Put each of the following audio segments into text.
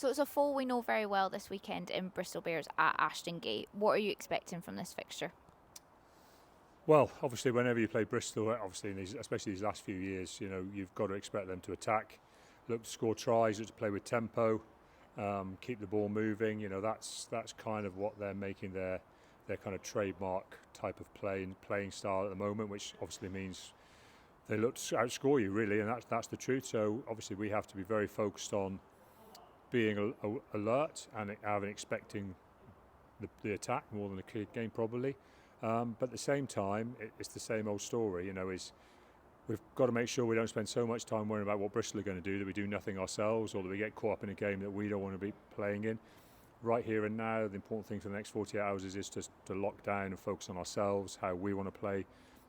So it's a foal we know very well this weekend in Bristol Bears at Ashton Gate. What are you expecting from this fixture? Well, obviously, whenever you play Bristol, obviously, especially these last few years, you've got to expect them to attack, look to score tries, look to play with tempo, keep the ball moving. That's kind of what they're making their kind of trademark type of playing style at the moment, which obviously means they look to outscore you really, and that's the truth. So obviously, we have to be very focused on being alert and expecting the attack more than the game probably. But at the same time, it's the same old story. Is we've got to make sure we don't spend so much time worrying about what Bristol are going to do that we do nothing ourselves, or that we get caught up in a game that we don't want to be playing in. Right here and now, the important thing for the next 48 hours is to lock down and focus on ourselves, how we want to play,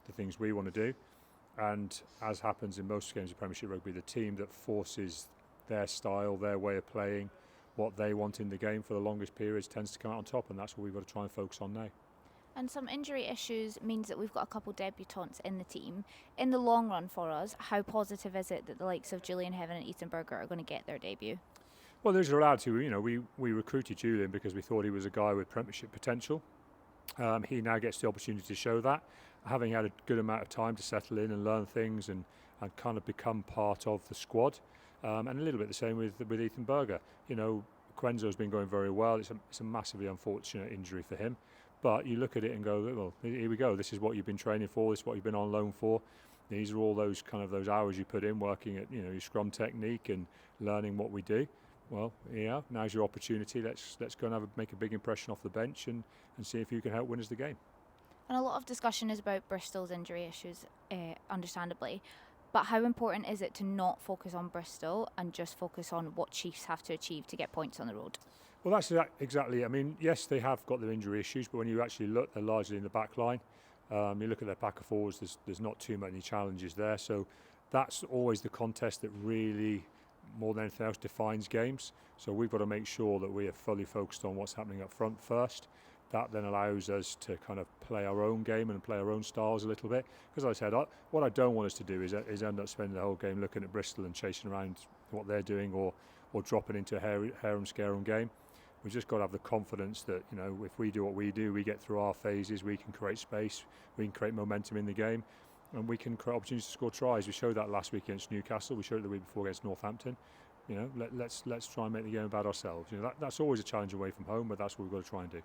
the things we want to do. And as happens in most games of Premiership Rugby, the team that forces their style, their way of playing, what they want in the game for the longest periods tends to come out on top, and that's what we've got to try and focus on now. And some injury issues means that we've got a couple debutants in the team. In the long run for us, how positive is it that the likes of Julian Heaven and Ethan Berger are going to get their debut? Well, there's allowed to. We recruited Julian because we thought he was a guy with Premiership potential. He now gets the opportunity to show that, having had a good amount of time to settle in and learn things and kind of become part of the squad. And a little bit the same with Ethan Berger. Quenzo's been going very well. It's a massively unfortunate injury for him. But you look at it and go, well, here we go. This is what you've been training for. This is what you've been on loan for. These are all those hours you put in working at your scrum technique and learning what we do. Well, now's your opportunity. Let's go and make a big impression off the bench and see if you can help win us the game. And a lot of discussion is about Bristol's injury issues, understandably. But how important is it to not focus on Bristol and just focus on what Chiefs have to achieve to get points on the road? Well, that's exactly. I mean, yes, they have got their injury issues, but when you actually look, they're largely in the back line. You look at their pack of forwards, there's not too many challenges there. So that's always the contest that really, more than anything else, defines games. So we've got to make sure that we are fully focused on what's happening up front first. That then allows us to kind of play our own game and play our own styles a little bit. Because as I said, what I don't want us to do is end up spending the whole game looking at Bristol and chasing around what they're doing or dropping into a harem-scarum game. We've just got to have the confidence that, if we do what we do, we get through our phases, we can create space, we can create momentum in the game, and we can create opportunities to score tries. We showed that last week against Newcastle. We showed it the week before against Northampton. Let's try and make the game about ourselves. That's always a challenge away from home, but that's what we've got to try and do.